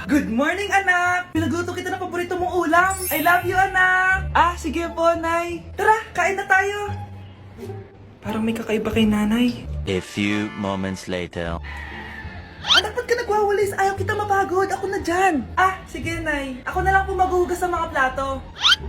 Good morning, anak! Pinagluto kita ng paborito mong ulam. I love you, anak! Sige po, Nay. Tara, kain na tayo. Parang may kakaiba kay nanay. A few moments later. Anak, ba't ka nagwawalis? Ayaw kita mapagod. Ako na dyan. Sige, Nay. Ako na lang po maghuhugas sa mga plato.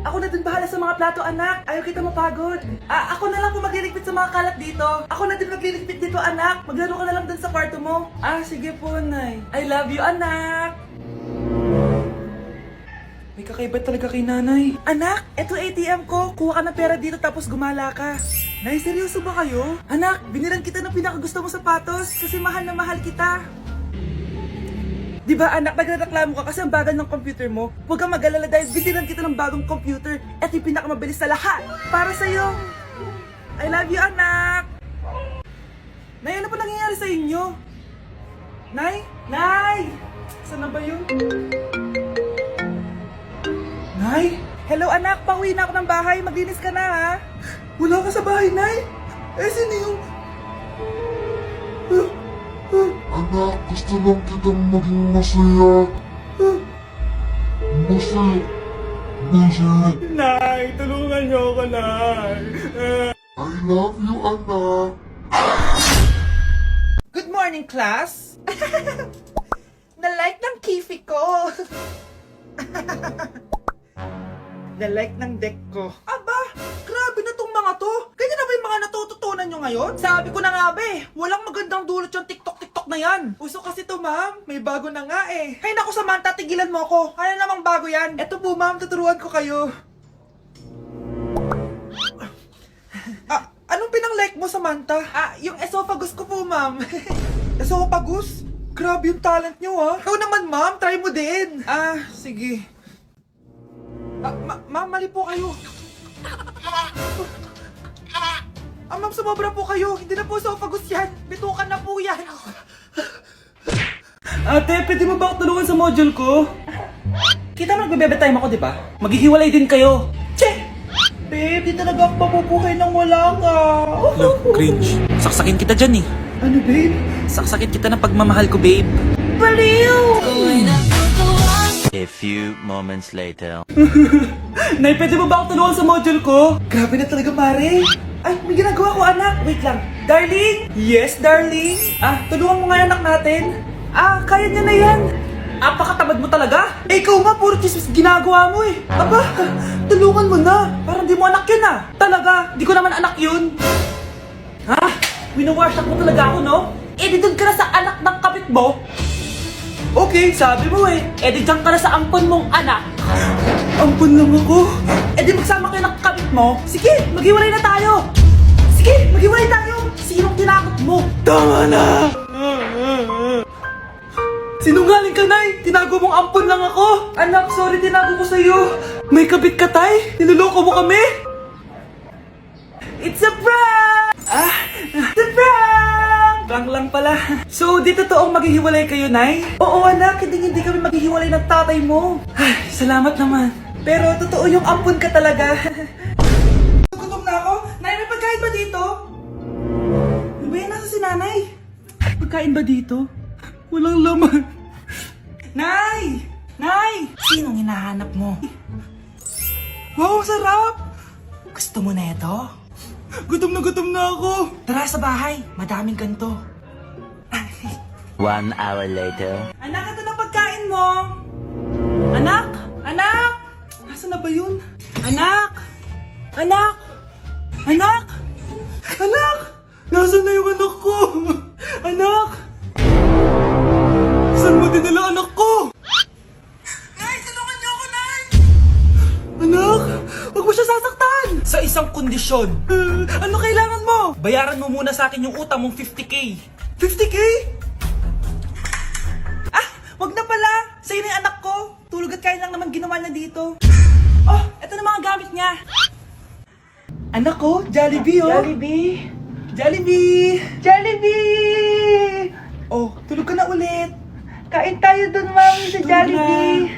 Ako na din bahala sa mga plato, anak. Ayaw kita mapagod. Ako na lang po magliligpit sa mga kalat dito. Ako na din magliligpit dito, anak. Maglaro ka na lang dun sa kwarto mo. Sige po, Nay. I love you, anak. May kakaiba talaga kay nanay. Anak, eto ATM ko. Kuha ka ng pera dito tapos gumala ka. Nay, seryoso ba kayo? Anak, binilan kita ng pinakagusto mo sapatos kasi mahal na mahal kita. Di ba anak, nagreklamo ka kasi ang bagal ng computer mo? Huwag kang mag-alala dahil binilan kita ng bagong computer. Ito yung pinakamabilis sa lahat. Para sa'yo. I love you, anak. Nay, ano pa nangyayari sa inyo? Nay? Nay! Saan na ba yun? Nay? Hello anak, pauwi na ako ng bahay. Maglinis ka na ha. Wala ka sa bahay, Nay? Sino yung... Anak, gusto lang kitang maging masaya. Masaya. Nay, tulungan niyo ako, Nay. I love you, anak. Good morning, class. Na-like ng kifi ko. Na-like ng deck ko. Aba, grabe na tong mga to. Ganyan na ba yung mga natututunan nyo ngayon? Sabi ko na nga ba walang magandang dulot yung TikTok na yan. Uso kasi to, ma'am. May bago na nga eh. Hay naku, Samantha, tigilan mo ako. Ano namang bago yan? Eto po, ma'am, tuturuan ko kayo. Anong pinang-like mo, Samantha? Yung esophagus ko po, ma'am. Esophagus? Grabe yung talent nyo, ha? Ikaw naman, ma'am. Try mo din. Sige. Ma'am, mali po kayo. Ma'am, sumobra po kayo. Hindi na po esophagus yan. Bitukan na po yan. Ate, pwede mo ba tulungan sa module ko? Kita mo nagbebebe time ako, di ba? Maghihiwalay din kayo. Che! Babe, di talaga ako papupukay nang wala ka. Cringe. Saksakin kita dyan eh. Ano, babe? Saksakin kita ng pagmamahal ko, babe. Baliw! A few moments later. Nay, pwede mo ba ako tulungan sa module ko? Grabe na talaga, pare. Ay, may ginagawa ko, anak. Wait lang. Darling? Yes, darling? Tulungan mo nga yung anak natin. Kaya niya na yan. Apakatamad mo talaga. Ikaw nga, puro chismis ginagawa mo eh. Aba, tulungan mo na. Parang di mo anak yun Talaga, di ko naman anak yun. Winawasak mo talaga ako, no? Di doon ka na sa anak ng kapit mo. Okay, sabi mo eh. Di dyan ka na sa ampon mong anak. Ampon lang ako? Di magsama kayo ng kapit mo. Sige, maghiwalay na tayo. Sige, maghiwalay tayo. Sinong tinakot mo? Tama na! Sinungaling ka, Nay! Tinago mong ampon lang ako! Anak, sorry, tinago ko sa'yo. May kabit ka, Tay? Niloloko mo kami? It's a prank! It's a prank! Prank lang pala. So, di totoong maghihiwalay kayo, Nay? Oo, anak, hindi kami maghihiwalay ng tatay mo. Ay, salamat naman. Pero totoo yung ampon ka talaga. Gutom na ako. Nay, may pagkain ba dito? Ano ba yan? Nasa si Nanay? Pagkain ba dito? Walang laman. Nay! Nay! Sinong hinahanap mo? Wow, sarap! Gusto mo na ito? Gutom na ako. Tara sa bahay, madaming ganito. 1 hour later. Anak, ito na pagkain mo. Anak! Anak! Nasaan na ba yun? Anak! Anak! Anak! Anak! Nasaan na yung anak ko? Anak! Saan mo dinala anak ko? Nay, tulungan niyo ako, Nay! Anak! Huwag mo siya sasaktan! Sa isang kondisyon. Ano kailangan mo? Bayaran mo muna sa akin yung utang mong 50k. 50k? Wag na pala! Sa'yo na yung anak ko! Tulog at kain lang naman ginawa niya dito. Oh, eto na mga gamit niya. Anak ko, Jollibee oh! Jollibee! Jollibee! Jollibee! Oh, tulog ka na ulit. Kain tayo dun, mami, sa Jollibee.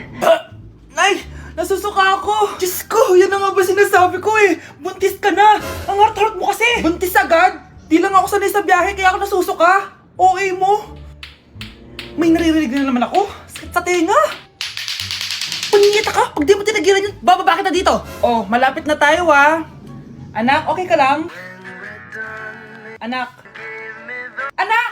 Nay! Nasusuka ako! Diyos ko! Yan na nga ba sinasabi ko eh! Buntis ka na! Ang hart-hart mo kasi! Buntis agad? Di lang ako sanay sa biyahe kaya ako nasusuka! Okay mo? May naririnig na naman ako. Sakit sakit sa tenga! Punyeta ka! Pag di mo tinagilan yun, bababa kita dito! Oh, malapit na tayo ah! Anak, okay ka lang? Anak! Anak!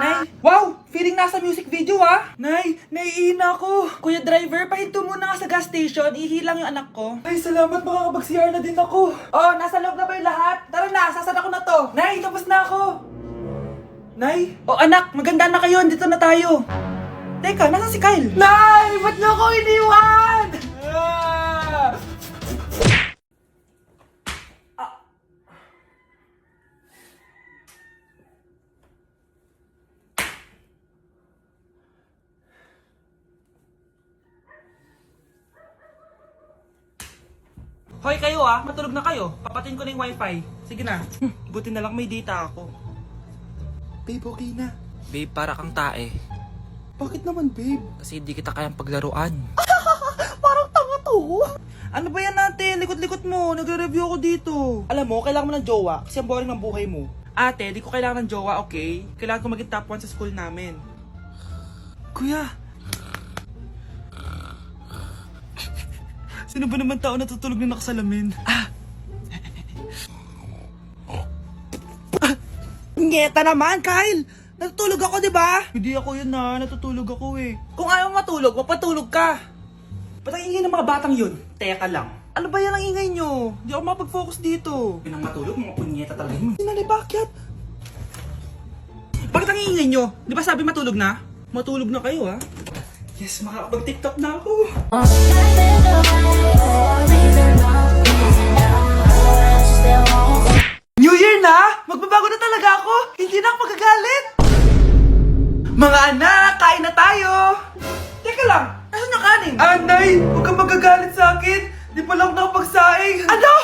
Nay! Wow! Feeling nasa music video ah! Nay! Naiihina ako! Kuya driver, pahinto muna nga sa gas station. Ihilang yung anak ko. Ay, salamat! Makakapag-CR na din ako! Oh, nasa loob na ba yung lahat? Tara na! Sasara ko na to! Nay! Tapos na ako! Nay! Oh anak! Maganda na kayo! Dito na tayo! Teka, nasa si Kyle? Nay! Ba't niyo ako iniwan? Hoy kayo ah, matulog na kayo. Papatin ko na yung wifi. Sige na. Buti na lang may data ako. Babe, okay na. Babe, para kang tae. Bakit naman, babe? Kasi hindi kita kayang paglaruan. Parang tanga to. Ano ba yan natin? Likot-likot mo. Nagre-review ako dito. Alam mo, kailangan mo ng jowa kasi ang boring ng buhay mo. Ate, di ko kailangan ng jowa, okay? Kailangan ko maging top 1 sa school namin. Kuya! Sino ba naman tao natutulog na nakasalamin? Ngeta naman, Kyle! Natutulog ako, di ba? Hindi ako yun na, natutulog ako eh. Kung ayaw matulog, magpatulog ka. Ba't ang ingay ng mga batang yun? Teka lang. Ano ba yan ang ingay nyo? Hindi ako mapag-focus dito. Pinang matulog, mga punyeta talaga yun. Sinali, bakit? Bakit ang ingay nyo? Di ba sabi matulog na? Matulog na kayo, ha? Yes, makakapag-tiktok na ako. New Year na! Magbabago na talaga ako! Hindi na ako magagalit! Mga anak, kain na tayo! Teka lang, nasan yung kanin? Anay, huwag kang magagalit sa akin! Di pa lang nakapagsaing! Ano?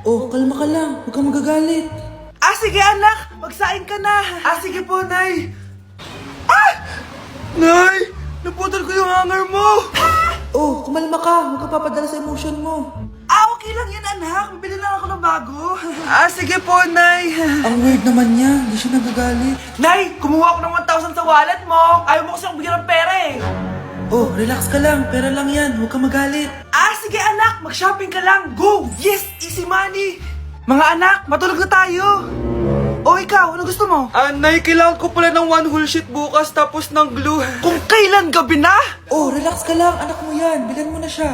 Oh, kalma ka lang, huwag kang magagalit. Ah, sige anak, magsaing ka na! Ah, sige po, Nay! Ah! Nay! Naputol ko yung hanger mo! Ha? Oh, kumalma ka, huwag ka papadala sa emotion mo. Ah, okay lang yan anak. Bibili lang ako ng bago. Ah, sige po, Nay. Ang weird naman niya. Hindi siya nagagalit. Nay, kumuha ako ng 1,000 sa wallet mo. Ayaw mo kasi akong bigyan ng pera eh. Oh, relax ka lang. Pera lang yan. Huwag ka magalit. Ah, sige anak. Mag-shopping ka lang. Go! Yes! Easy money! Mga anak, matulog na tayo. Oh, ikaw, ano gusto mo? Nay, kailangan ko pala ng one whole sheet bukas tapos ng glue. Kung kailan gabi na? Oh, relax ka lang. Anak mo yan. Bilan mo na siya.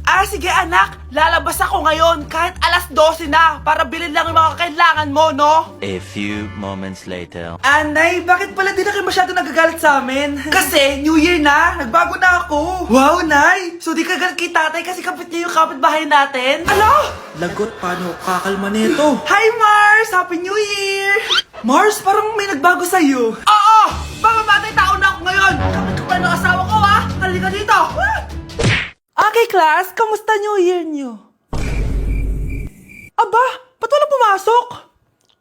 Ah, sige anak. Lalabas ako ngayon kahit alas 12 na para bilhin lang yung mga kailangan mo, no? A few moments later. Nay, bakit pala di na kayo masyado nagagalit sa amin? Kasi, New Year na, nagbago na ako. Wow, Nay! So di ka galit kay tatay kasi kapit niya yung kapitbahay natin? Ano? Lagot, paano kakalma nito? Hi, Mars! Happy New Year! Mars, parang may nagbago sa'yo. Oo! Mamamatay tao na ako ngayon! Kapit ko pa ng asawa ko, ha? Halika dito! Okay, class, kamusta New Year niyo? Aba, ba't wala pumasok?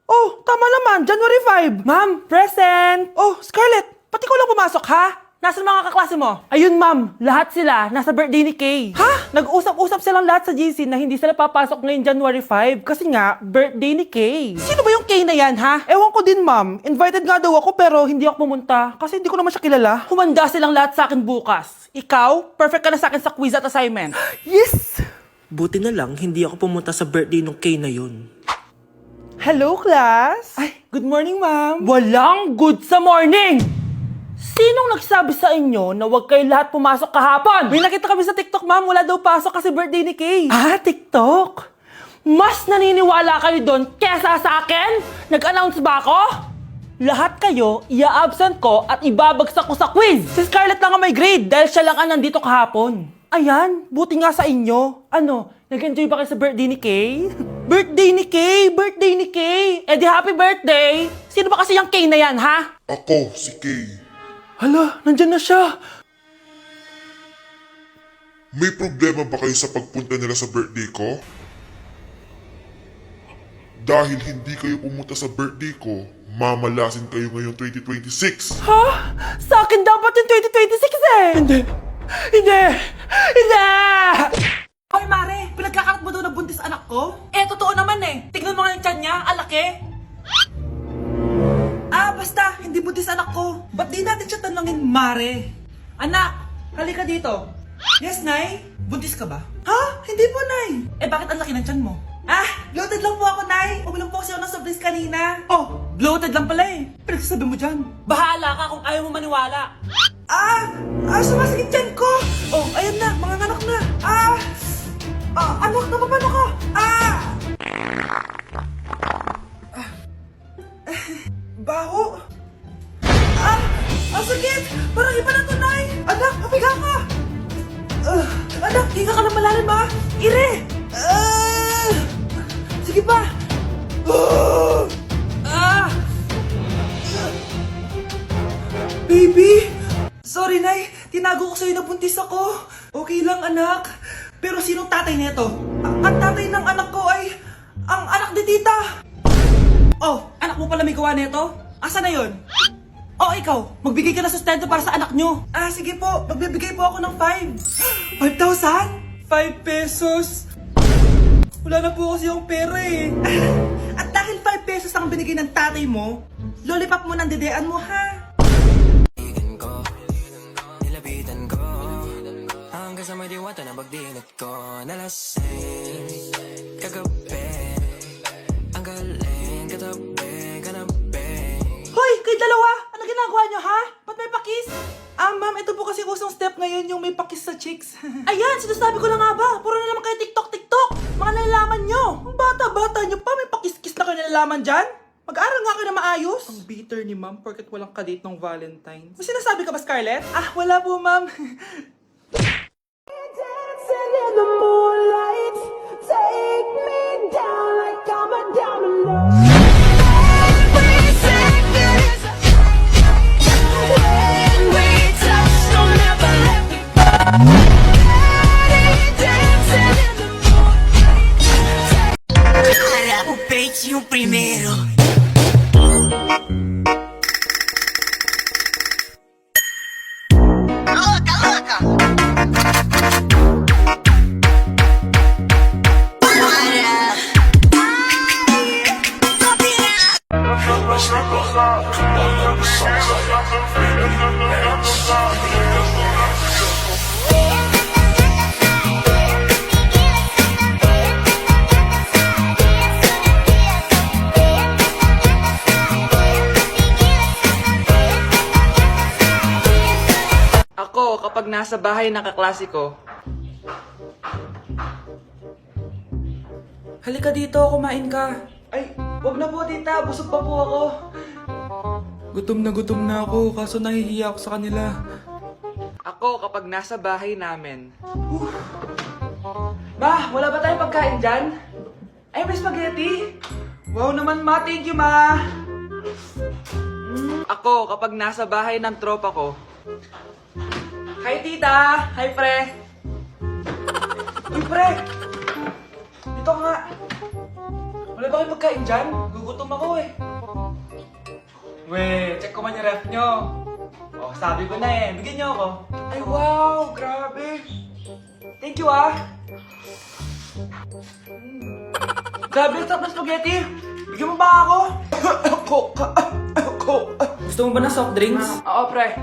Oh, tama naman, January 5. Ma'am, present. Oh, Scarlett, pati ko lang pumasok, ha? Nasaan mga kaklase mo? Ayun, ma'am, lahat sila nasa birthday ni Kay. Ha? Nag-usap-usap silang lahat sa GC na hindi sila papasok ngayon January 5 kasi nga, birthday ni Kay. Sino ba yung Kay na yan, ha? Ewan ko din, ma'am. Invited nga daw ako pero hindi ako pumunta kasi hindi ko naman siya kilala. Humanda silang lahat sa akin bukas. Ikaw, perfect ka na sa akin sa quiz at assignment. Yes! Buti na lang, hindi ako pumunta sa birthday nung Kay na yun. Hello, class? Ay, good morning, ma'am. Walang good sa morning! Sinong nagsabi sa inyo na huwag kayo lahat pumasok kahapon? May nakita kami sa TikTok, ma'am. Wala daw pasok kasi birthday ni Kay. Ah, TikTok? Mas naniniwala kayo doon kesa sa akin? Nag-announce ba ako? Lahat kayo, ia-absent ko at ibabagsak ko sa quiz. Si Scarlett lang ang may grade dahil siya lang ang nandito kahapon. Ayan, buti nga sa inyo. Ano, nag-enjoy ba kayo sa birthday ni Kay? Birthday ni Kay! Birthday ni Kay! Eh di happy birthday! Sino ba kasi yung Kay na yan, ha? Ako, si Kay. Hala, nandyan na siya. May problema ba kayo sa pagpunta nila sa birthday ko? Dahil hindi kayo pumunta sa birthday ko, mamalasin kayo ngayong 2026. Ha? Sa akin dapat yung 2026 eh! Hindi! Hindi! Hindi! Hoy Mare, pinagkakarat mo daw na buntis anak ko? Eh, totoo naman eh. Tignan mo nga yung tiyan niya, alaki. Ah, basta, hindi buntis anak ko. Ba't di natin siya tanungin, Mare? Anak, halika dito. Yes, Nay? Buntis ka ba? Ha? Hindi po, Nay. Eh, bakit ang laki ng tiyan mo? Ah, bloated lang po ako, Nay. Uminom po kasi ako ng soft kanina. Oh, bloated lang pala eh. Pinagsasabi mo dyan. Bahala ka kung ayaw mo maniwala. Sumasakit tiyan ko. Oh, ayan na, mga anak na. Anak, napapano ka? Baho. Ang sakit. Parang iba na to, Nay. Anak, papiga ka. Anak, hinga ka na malalim, ha? Ire. Sige pa. Baby! Sorry, Nay. Tinago ko sa'yo na buntis ako. Okay lang, anak. Pero sinong tatay nito? Ang tatay ng anak ko ay ang anak ni tita. Oh, anak mo pala may gawa nito? Asa na yon? Oh, ikaw, magbigay ka na sustento para sa anak nyo. Sige po. Magbibigay po ako ng 5. 5,000? 5 pesos. Wala na po kasi yung pera eh. At dahil 5 pesos ang binigay ng tatay mo, lollipop mo ng dedean mo, ha? Nilapitan ko hanggang sa may diwata na pagdinat ko. Nalasing kagabi, ang galing katabi, kanabi. Hoy, kayo dalawa! Ano ginagawa nyo, ha? Ba't may pakis? Ma'am, ito po kasi usong step ngayon yung may pakis sa chicks. Ayan, sinasabi ko na nga ba? Puro na naman kayo TikTok! Mga nalalaman nyo! Ang bata-bata nyo pa, may pakis-kis na kayo nalalaman dyan? Mag-aral nga kayo na maayos. Ang bitter ni ma'am porket walang kadate ng Valentine's. May sinasabi ka ba, Scarlett? Wala po, ma'am. O peito primeiro. Ako, kapag nasa bahay ng kaklase ko. Halika dito, kumain ka. Ay, wag na po tita, busog pa po ako. Gutom na ako, kaso nahihiya ako sa kanila. Ako, kapag nasa bahay namin. Ma, wala ba tayong pagkain dyan? Ay, may spaghetti? Wow naman ma, thank you ma. Ako, kapag nasa bahay ng tropa ko. Hi tita! Hi pre! Uy pre! Dito ka nga! Wala ba kayong pagkain dyan? Gugutom ako eh. Check ko man yung ref nyo. Oh, sabi ko na eh. Bigyan nyo ako. Ay wow! Grabe! Thank you ah! Grabe, sarap na spaghetti! Bigyan mo ba ako? Gusto mo ba ng soft drinks? Oo pre.